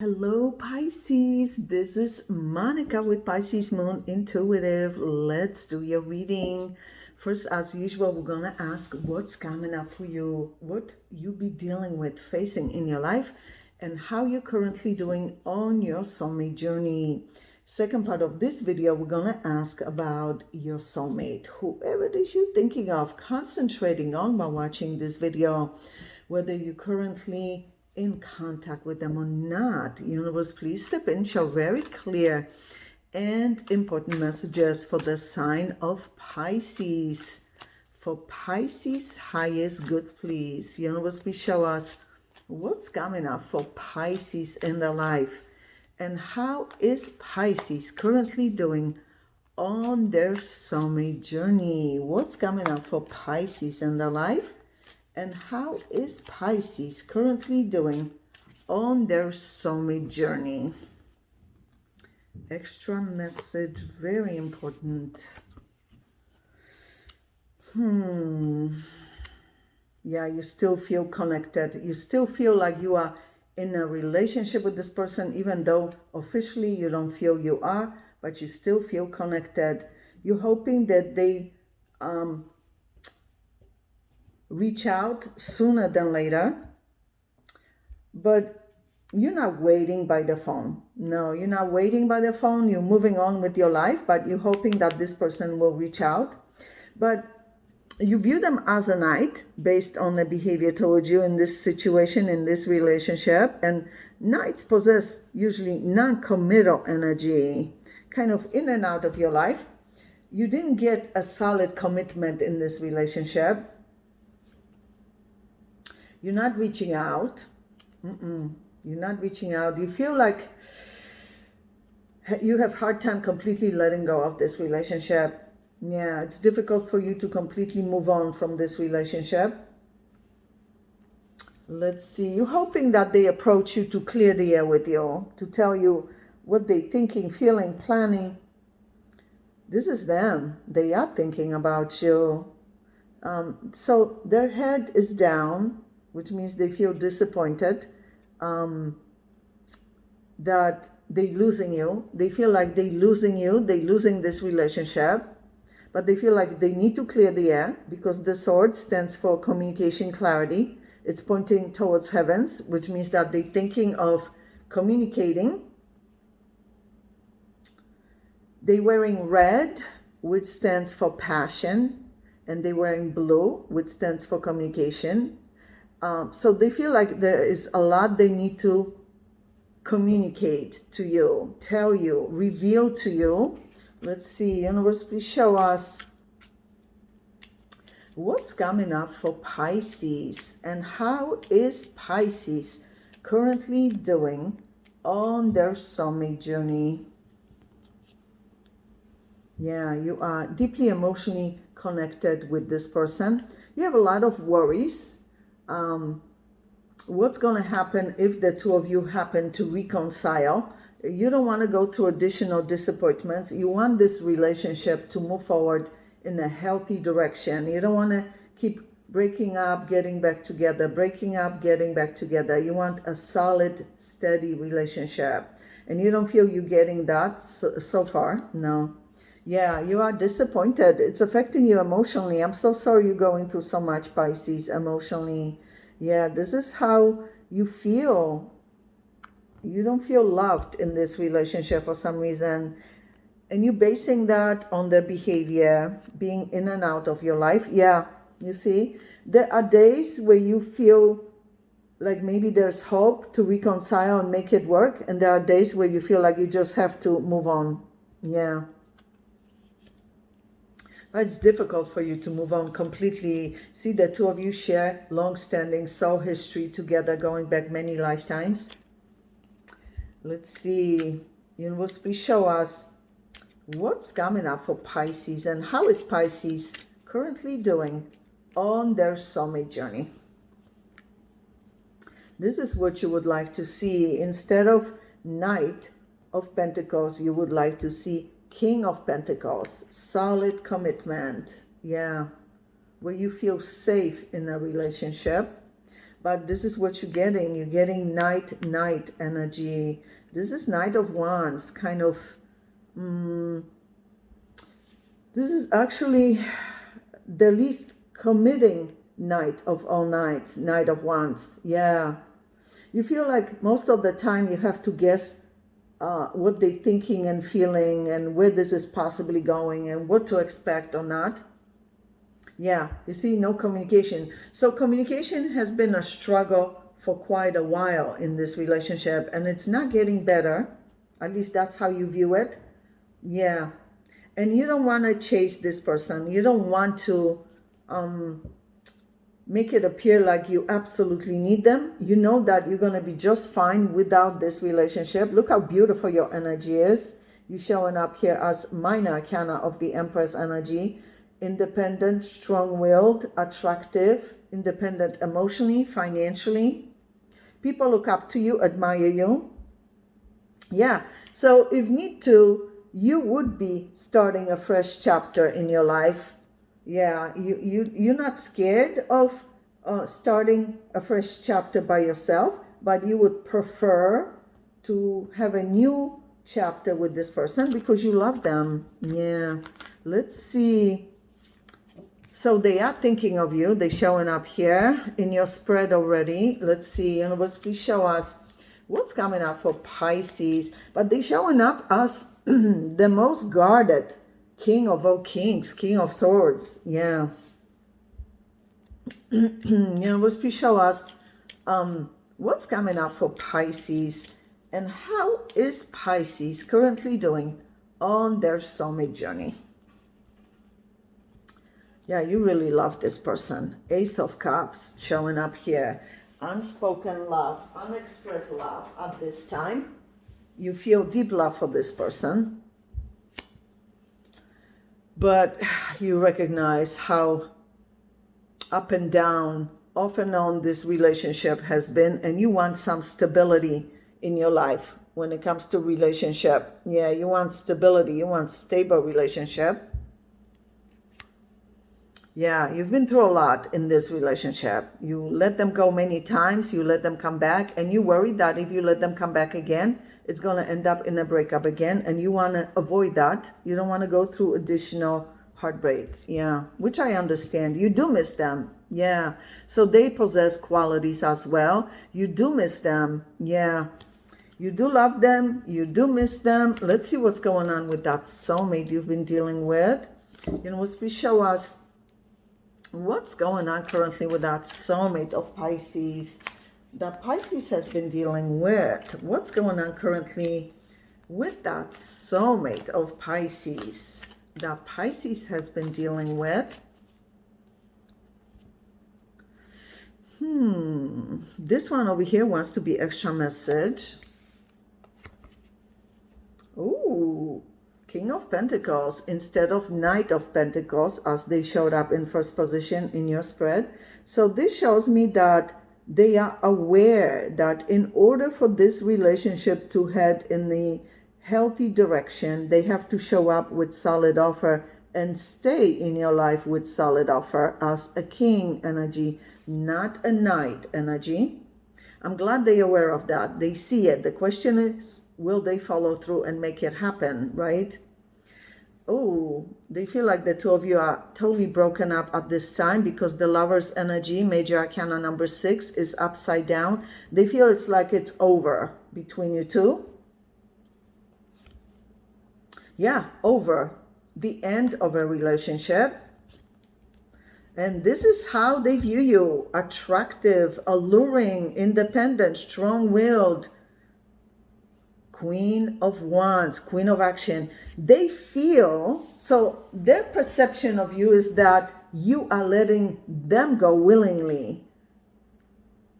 Hello, Pisces. This is Monica with Pisces Moon Intuitive. Let's do your reading. First, as usual, we're going to ask what's coming up for you, what you be dealing with, facing in your life, and how you're currently doing on your soulmate journey. Second part of this video, we're going to ask about your soulmate, whoever it is you're thinking of, concentrating on by watching this video, whether you're currently in contact with them or not. Universe, please step in, show very clear and important messages for the sign of Pisces. For Pisces, highest good, please. Universe, please show us what's coming up for Pisces in their life. And how is Pisces currently doing on their soulmate journey? What's coming up for Pisces in their life? And how is Pisces currently doing on their soulmate journey? Extra message, very important. Yeah, you still feel connected. You still feel like you are in a relationship with this person, even though officially you don't feel you are, but you still feel connected. You're hoping that they reach out sooner than later, but you're not waiting by the phone. No, you're not waiting by the phone. You're moving on with your life, but you're hoping that this person will reach out. But you view them as a knight based on the behavior towards you in this situation, in this relationship. And knights possess usually non-committal energy, kind of in and out of your life. You didn't get a solid commitment in this relationship. You're not reaching out. You're not reaching out. You feel like you have a hard time completely letting go of this relationship. Yeah, it's difficult for you to completely move on from this relationship. Let's see. You're hoping that they approach you to clear the air with you, to tell you what they're thinking, feeling, planning. This is them. They are thinking about you. So their head is down, which means they feel disappointed that they're losing you. They feel like they're losing you, they're losing this relationship, but they feel like they need to clear the air because the sword stands for communication clarity. It's pointing towards heavens, which means that they're thinking of communicating. They're wearing red, which stands for passion, and they're wearing blue, which stands for communication. So they feel like there is a lot they need to communicate to you, tell you, reveal to you. Let's see, universe, please show us what's coming up for Pisces and how is Pisces currently doing on their soulmate journey. Yeah, you are deeply emotionally connected with this person. You have a lot of worries. What's going to happen if the two of you happen to reconcile? You don't want to go through additional disappointments. You want this relationship to move forward in a healthy direction. You don't want to keep breaking up, getting back together, breaking up, getting back together. You want a solid, steady relationship. And you don't feel you're getting that so far. No. Yeah, you are disappointed. It's affecting you emotionally. I'm so sorry you're going through so much, Pisces, emotionally. Yeah, this is how you feel. You don't feel loved in this relationship for some reason. And you're basing that on their behavior, being in and out of your life. Yeah, you see, there are days where you feel like maybe there's hope to reconcile and make it work. And there are days where you feel like you just have to move on. Yeah. But it's difficult for you to move on completely. See, the two of you share long-standing soul history together, going back many lifetimes. Let's see. Universe, please show us what's coming up for Pisces and how is Pisces currently doing on their soulmate journey. This is what you would like to see. Instead of Knight of Pentacles, you would like to see King of Pentacles, solid commitment. Yeah, where you feel safe in a relationship. but this is what you're getting. You're getting Knight energy. This is Knight of Wands, kind of. This is actually the least committing Knight of all Knights, Knight of Wands. Yeah. You feel like most of the time you have to guess what they're thinking and feeling and where this is possibly going and what to expect or not. Yeah, you see, no communication. So communication has been a struggle for quite a while in this relationship, and it's not getting better. At least that's how you view it. Yeah. And you don't want to chase this person. You don't want to make it appear like you absolutely need them. You know that you're going to be just fine without this relationship. Look how beautiful your energy is. You're showing up here as minor arcana of the Empress energy. Independent, strong-willed, attractive, independent emotionally, financially. People look up to you, admire you. Yeah, so if need to, you would be starting a fresh chapter in your life. Yeah, you're not scared of starting a fresh chapter by yourself, but you would prefer to have a new chapter with this person because you love them. Yeah, let's see. So they are thinking of you. They're showing up here in your spread already. Let's see. Universe, please show us what's coming up for Pisces. But they're showing up as the most guarded King of all kings, King of swords. Yeah. Universe, please show us what's coming up for Pisces and how is Pisces currently doing on their soulmate journey. Yeah, you really love this person. Ace of Cups showing up here. Unspoken love, unexpressed love at this time. You feel deep love for this person. But you recognize how up and down, off and on this relationship has been, and you want some stability in your life when it comes to relationship. Yeah, you want stability. You want stable relationship. Yeah, you've been through a lot in this relationship. You let them go many times, you let them come back, and you worry that if you let them come back again, it's going to end up in a breakup again, and you want to avoid that. You don't want to go through additional heartbreak. Yeah, which I understand. You do miss them. Yeah, so they possess qualities as well. You do miss them. Yeah, you do love them. You do miss them. Let's see what's going on with that soulmate you've been dealing with. You know, please show us what's going on currently with that soulmate of Pisces that Pisces has been dealing with. What's going on currently with that soulmate of Pisces that Pisces has been dealing with? This one over here wants to be extra message. Ooh. King of Pentacles instead of Knight of Pentacles as they showed up in first position in your spread. So this shows me that they are aware that in order for this relationship to head in the healthy direction, they have to show up with solid offer and stay in your life with solid offer as a king energy, not a knight energy. I'm glad they're aware of that. They see it. The question is, will they follow through and make it happen, right? Oh, they feel like the two of you are totally broken up at this time because the Lover's energy, Major Arcana number 6, is upside down. They feel it's like it's over between you two. Yeah, over. The end of a relationship. And this is how they view you. Attractive, alluring, independent, strong-willed. Queen of Wands, Queen of Action. They feel, so their perception of you is that you are letting them go willingly.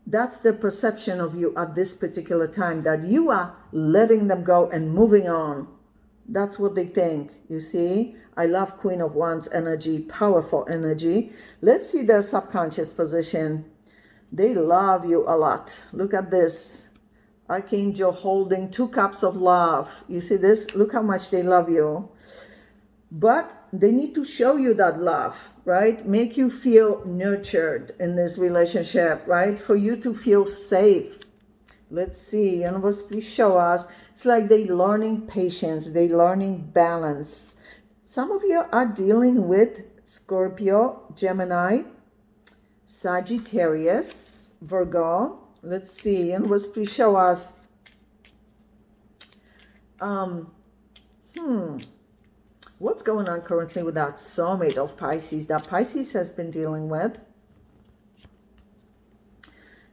That's the perception of you at this particular time, that you are letting them go and moving on. That's what they think, you see. I love Queen of Wands energy, powerful energy. Let's see their subconscious position. They love you a lot. Look at this. Archangel holding 2 cups of love. You see this? Look how much they love you. But they need to show you that love, right? Make you feel nurtured in this relationship, right? For you to feel safe. Let's see, universe, please show us. It's like they learning patience, they learning balance. Some of you are dealing with Scorpio, Gemini, Sagittarius, Virgo. Let's see, universe, please show us. What's going on currently with that soulmate of Pisces that Pisces has been dealing with?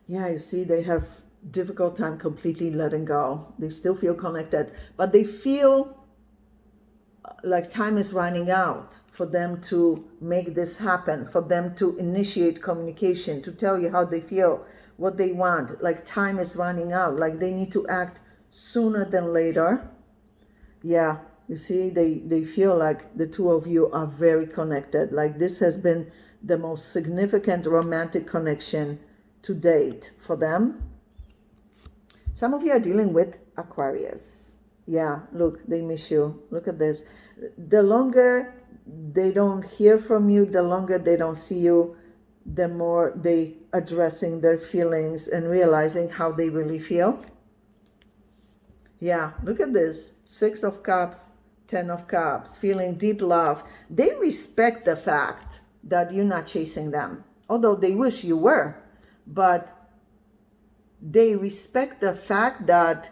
Yeah, you see, they have difficult time completely letting go. They still feel connected, but they feel like time is running out for them to make this happen, for them to initiate communication, to tell you how they feel, what they want. Like time is running out, like they need to act sooner than later. Yeah, you see, they feel like the two of you are very connected. Like this has been the most significant romantic connection to date for them. Some of you are dealing with Aquarius. Yeah, look, they miss you. Look at this. The longer they don't hear from you, the longer they don't see you, the more they addressing their feelings and realizing how they really feel. Yeah, look at this. 6 of Cups, 10 of Cups, feeling deep love. They respect the fact that you're not chasing them, although they wish you were. But they respect the fact that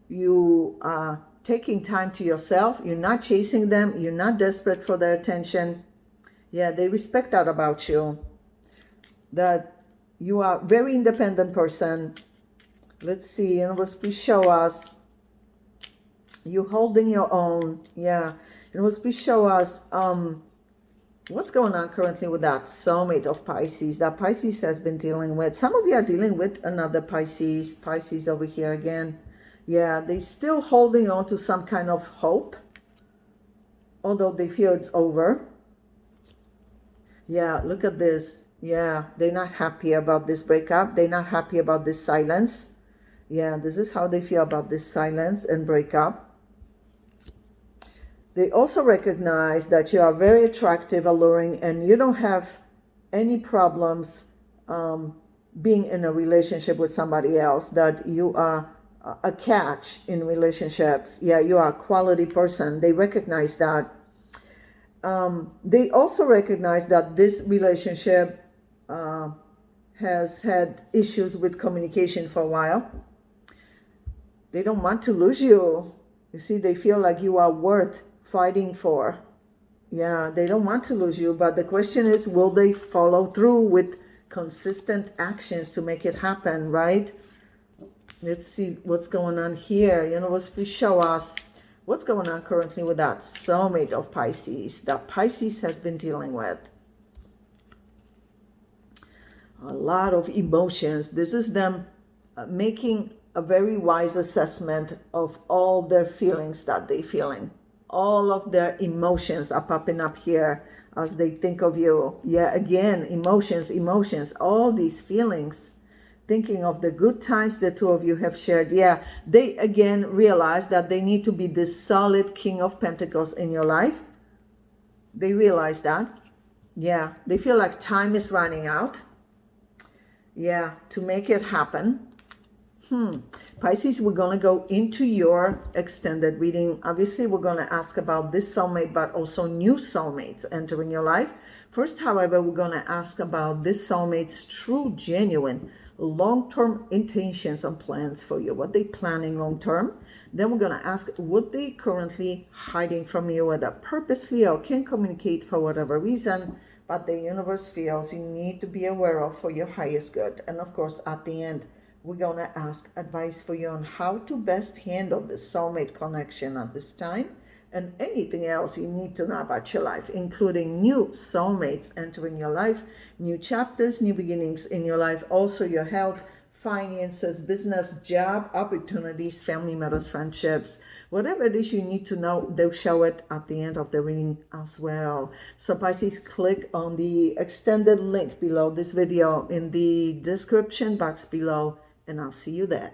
you are taking time to yourself. You're not chasing them. You're not desperate for their attention. Yeah, they respect that about you. That you are a very independent person. Let's see, universe, please show us. You holding your own. Yeah, universe, please show us what's going on currently with that soulmate of Pisces that Pisces has been dealing with. Some of you are dealing with another Pisces. Pisces over here again. Yeah, they're still holding on to some kind of hope, although they feel it's over. Yeah, look at this. Yeah, they're not happy about this breakup. They're not happy about this silence. Yeah, this is how they feel about this silence and breakup. They also recognize that you are very attractive, alluring, and you don't have any problems being in a relationship with somebody else, that you are a catch in relationships. Yeah, you are a quality person. They recognize that. They also recognize that this relationship has had issues with communication for a while. They don't want to lose you. You see, they feel like you are worth fighting for. Yeah, they don't want to lose you, but the question is, will they follow through with consistent actions to make it happen, right? Let's see what's going on here. Universe, please show us what's going on currently with that soulmate of Pisces that Pisces has been dealing with. A lot of emotions. This is them making a very wise assessment of all their feelings that they're feeling. All of their emotions are popping up here as they think of you. Yeah, again, emotions, all these feelings. Thinking of the good times the two of you have shared. Yeah, they again realize that they need to be this solid King of Pentacles in your life. They realize that. Yeah, they feel like time is running out. Yeah, to make it happen. Pisces, we're going to go into your extended reading. Obviously, we're going to ask about this soulmate, but also new soulmates entering your life. First, however, we're going to ask about this soulmate's true, genuine, long-term intentions and plans for you. What they planning long-term. Then we're going to ask what they currently hiding from you, whether purposely or can't communicate for whatever reason, but the universe feels you need to be aware of for your highest good. And of course, at the end, we're going to ask advice for you on how to best handle this soulmate connection at this time and anything else you need to know about your life, including new soulmates entering your life, new chapters, new beginnings in your life, also your health, finances, business, job, opportunities, family matters, friendships, whatever it is you need to know, they'll show it at the end of the reading as well. So Pisces, click on the extended link below this video in the description box below, and I'll see you there.